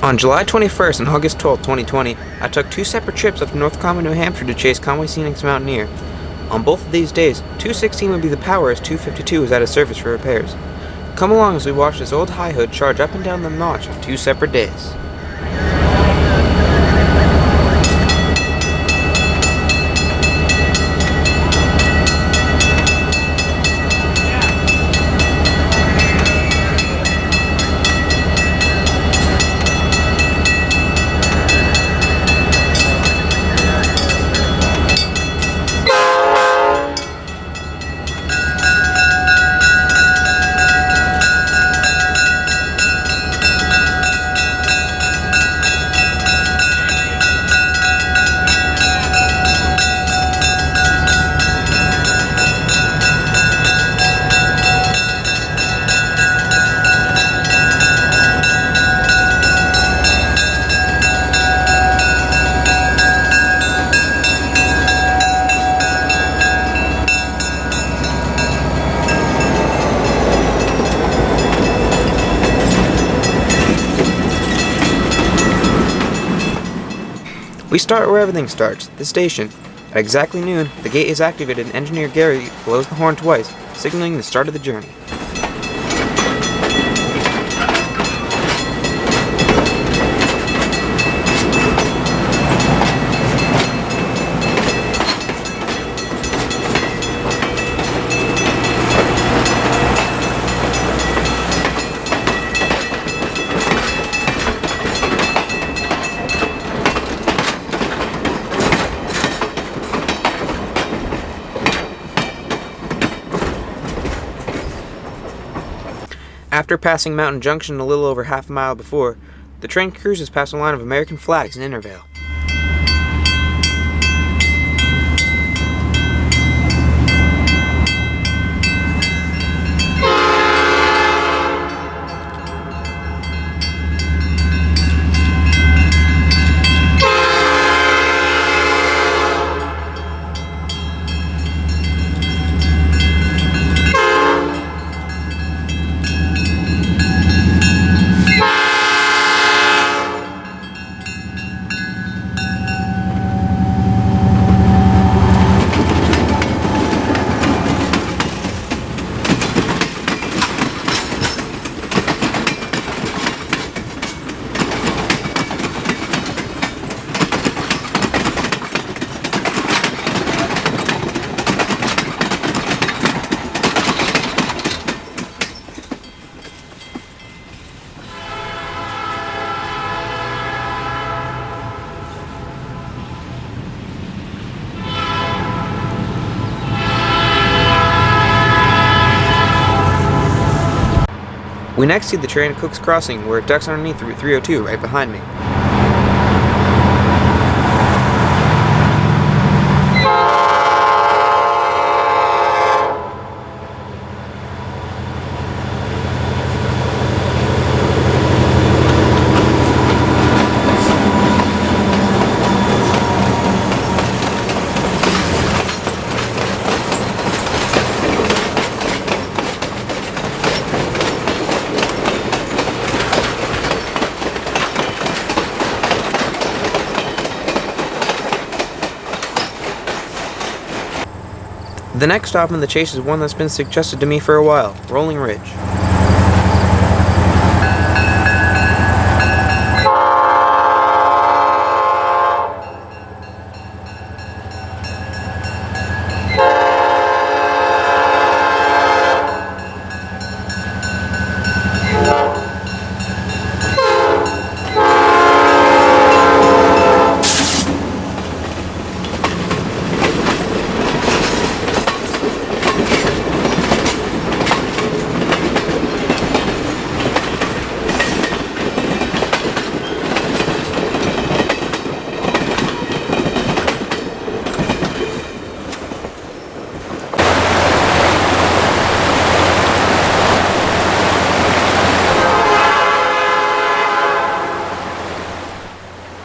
On July 21st and August 12, 2020, I took two separate trips up to North Conway, New Hampshire to chase Conway Scenic's Mountaineer. On both of these days, 216 would be the power as 252 was out of service for repairs. Come along as we watch this old Highhood charge up and down the notch on two separate days. We start where everything starts, the station. At exactly noon, the gate is activated and Engineer Gary blows the horn twice, signaling the start of the journey. After passing Mountain Junction a little over half a mile before, the train cruises past a line of American flags in Intervale. We next see the train at Cook's Crossing, where it ducks underneath Route 302 right behind me. The next stop in the chase is one that's been suggested to me for a while, Rolling Ridge.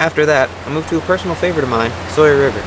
After that, I moved to a personal favorite of mine, Sawyer River.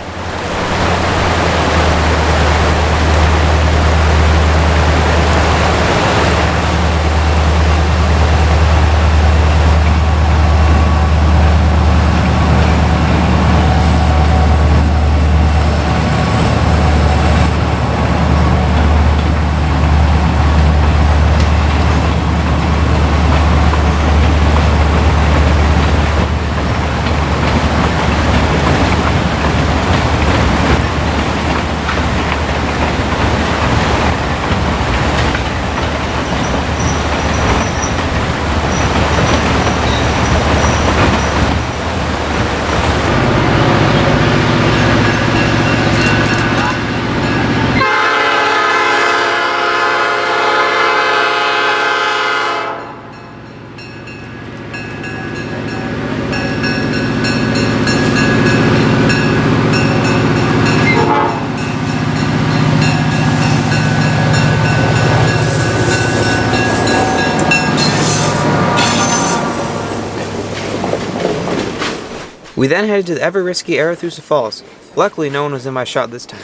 We then headed to the ever-risky Arethusa Falls. Luckily, no one was in my shot this time.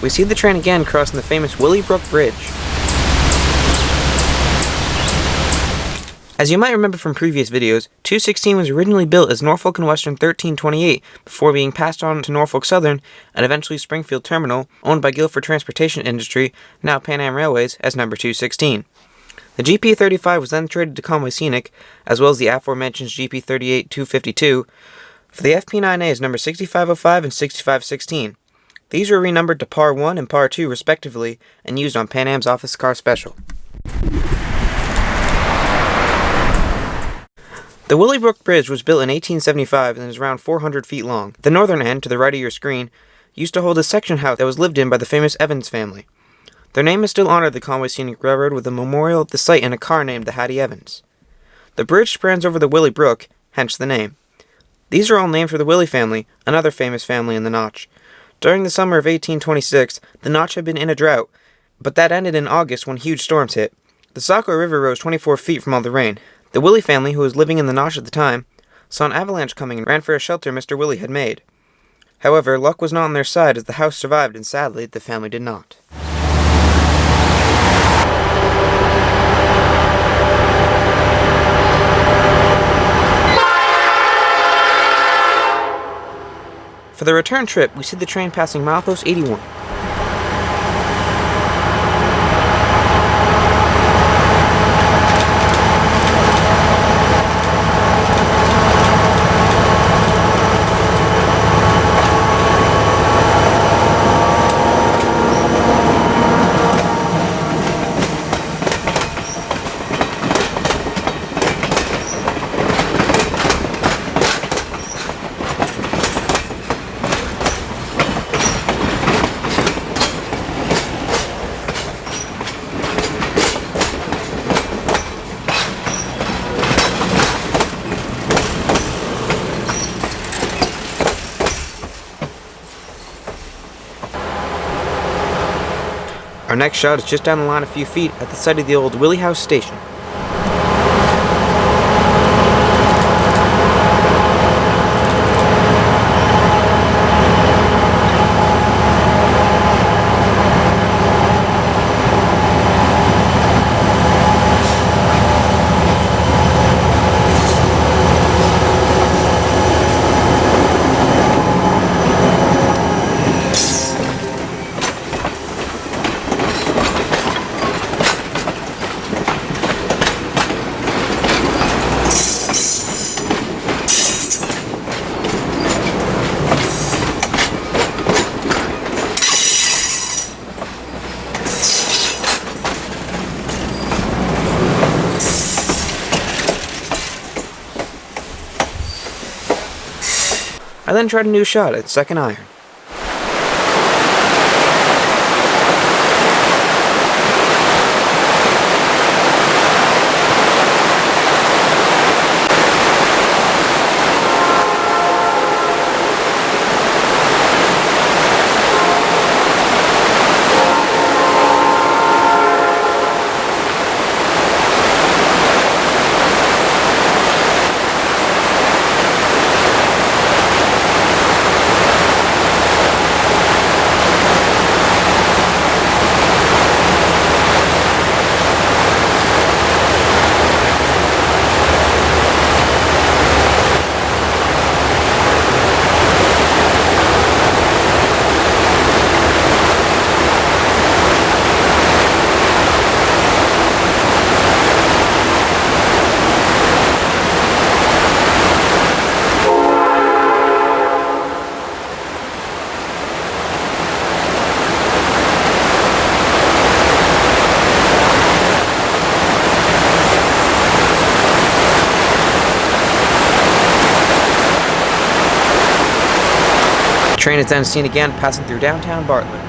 We see the train again crossing the famous Willie Brook Bridge. As you might remember from previous videos, 216 was originally built as Norfolk and Western 1328 before being passed on to Norfolk Southern and eventually Springfield Terminal, owned by Guilford Transportation Industry, now Pan Am Railways, as number 216. The GP35 was then traded to Conway Scenic, as well as the aforementioned GP38-252, for the FP9A as number 6505 and 6516. These were renumbered to Par 1 and Par 2 respectively, and used on Pan Am's Office Car Special. The Willie Brook Bridge was built in 1875 and is around 400 feet long. The northern end, to the right of your screen, used to hold a section house that was lived in by the famous Evans family. Their name is still honored at the Conway Scenic Railroad with a memorial at the site and a car named the Hattie Evans. The bridge spans over the Willie Brook, hence the name. These are all named for the Willie family, another famous family in the Notch. During the summer of 1826, the Notch had been in a drought, but that ended in August when huge storms hit. The Saco River rose 24 feet from all the rain. The Willie family, who was living in the Notch at the time, saw an avalanche coming and ran for a shelter Mr. Willie had made. However, luck was not on their side as the house survived and sadly, the family did not. For the return trip, we see the train passing milepost 81. Our next shot is just down the line a few feet at the site of the old Willie House Station. I then tried a new shot at second iron. The train is then seen again passing through downtown Bartlett.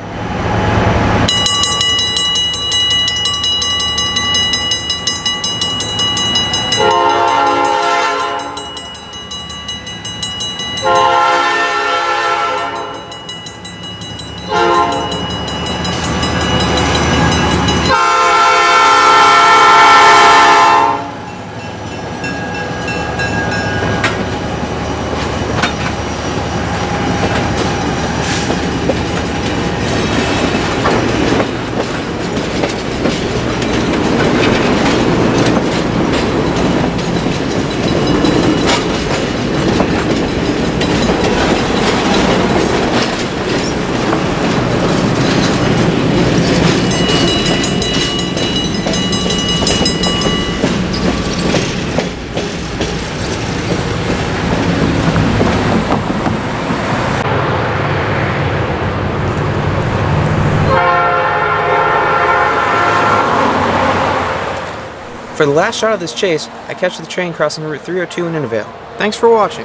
For the last shot of this chase, I catch the train crossing Route 302 in Innervale. Thanks for watching.